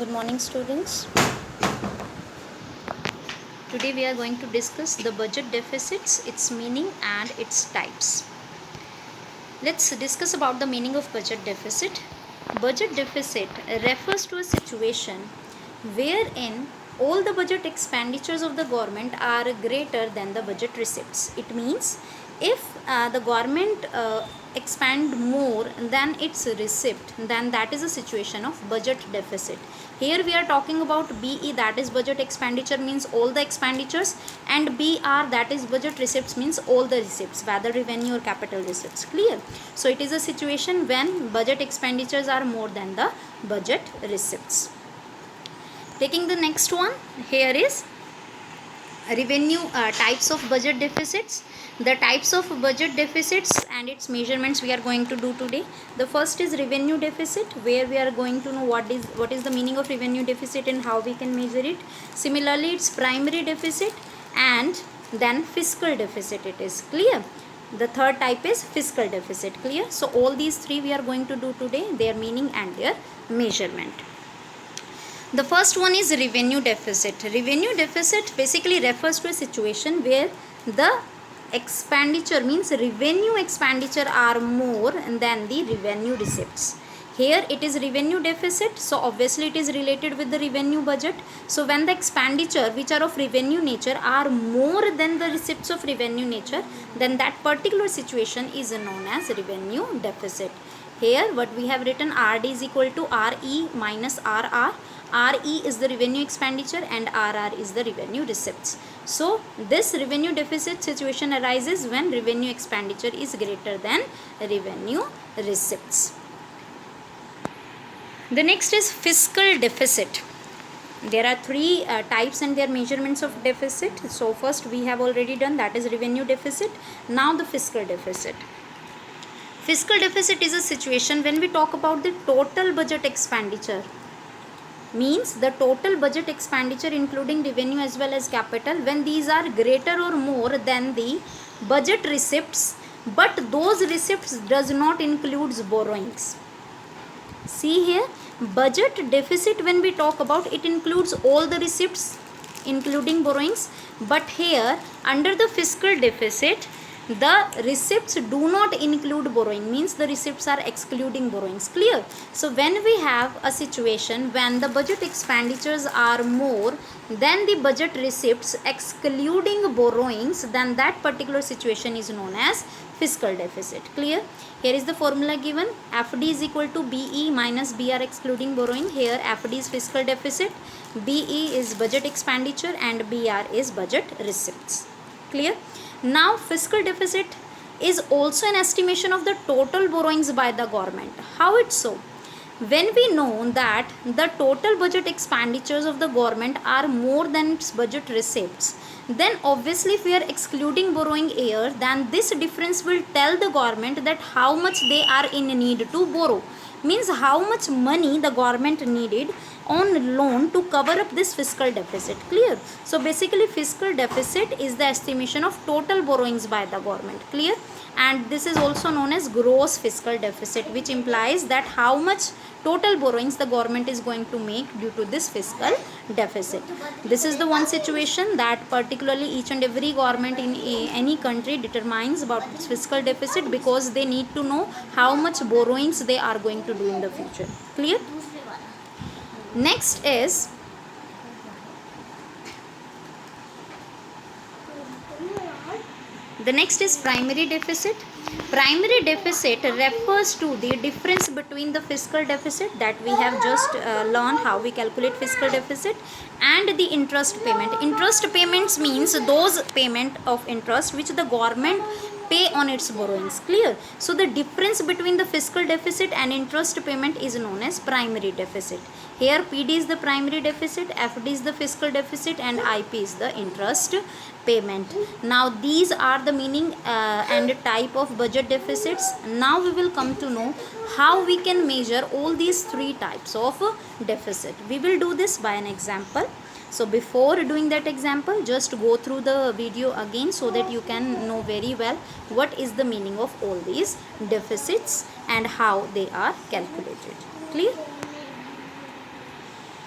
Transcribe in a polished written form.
Good morning, students. Today we are going to discuss the budget deficits, its meaning and its types. Let's discuss about the meaning of budget deficit. Budget deficit refers to a situation wherein all the budget expenditures of the government are greater than the budget receipts. It means if the government expand more than its receipt, then that is a situation of budget deficit. Here we are talking about BE, that is budget expenditure, means all the expenditures, and BR, that is budget receipts, means all the receipts, whether revenue or capital receipts. Clear? So it is a situation when budget expenditures are more than the budget receipts. Taking the next one, here is revenue types of budget deficits. The types of budget deficits and its measurements we are going to do today. The first is revenue deficit, where we are going to know what is the meaning of revenue deficit and how we can measure it. Similarly, it's primary deficit and then fiscal deficit. It is clear. The third type is fiscal deficit. Clear? So all these three we are going to do today, their meaning and their measurement. The first one is revenue deficit. Revenue deficit basically refers to a situation where the expenditure, means revenue expenditure, are more than the revenue receipts. Here it is revenue deficit, so obviously it is related with the revenue budget. So when the expenditure which are of revenue nature are more than the receipts of revenue nature, then that particular situation is known as revenue deficit. Here what we have written, RD is equal to RE minus RR. RE is the revenue expenditure and RR is the revenue receipts. So this revenue deficit situation arises when revenue expenditure is greater than revenue receipts. The next is fiscal deficit. There are three types and their measurements of deficit. So first we have already done, that is revenue deficit. Now the fiscal deficit. Fiscal deficit is a situation when we talk about the total budget expenditure, means the total budget expenditure including revenue as well as capital, when these are greater or more than the budget receipts, but those receipts does not include borrowings. See here, budget deficit, when we talk about, it includes all the receipts including borrowings, but here under the fiscal deficit the receipts do not include borrowing, means the receipts are excluding borrowings. Clear? So when we have a situation when the budget expenditures are more than the budget receipts excluding borrowings, then that particular situation is known as fiscal deficit. Clear? Here is the formula given, FD is equal to BE minus BR excluding borrowing. Here FD is fiscal deficit, BE is budget expenditure and BR is budget receipts. Clear? Now fiscal deficit is also an estimation of the total borrowings by the government. How it's so? When we know that the total budget expenditures of the government are more than its budget receipts, then obviously if we are excluding borrowing here, then this difference will tell the government that how much they are in need to borrow, means how much money the government needed on loan to cover up this fiscal deficit. Clear? So basically fiscal deficit is the estimation of total borrowings by the government. Clear? And this is also known as gross fiscal deficit, which implies that how much total borrowings the government is going to make due to this fiscal deficit. This is the one situation that particularly each and every government in any country determines about its fiscal deficit, because they need to know how much borrowings they are going to do in the future. Clear? Next is primary deficit. Primary deficit refers to the difference between the fiscal deficit that we have just learned how we calculate fiscal deficit and the interest payment. Interest payments means those payment of interest which the government pay on its borrowings. Clear? So the difference between the fiscal deficit and interest payment is known as primary deficit. Here PD is the primary deficit, FD is the fiscal deficit and IP is the interest payment. Now these are the meaning and type of budget deficits. Now we will come to know how we can measure all these three types of deficit. We will do this by an example. So before doing that example, just go through the video again so that you can know very well what is the meaning of all these deficits and how they are calculated. Clear?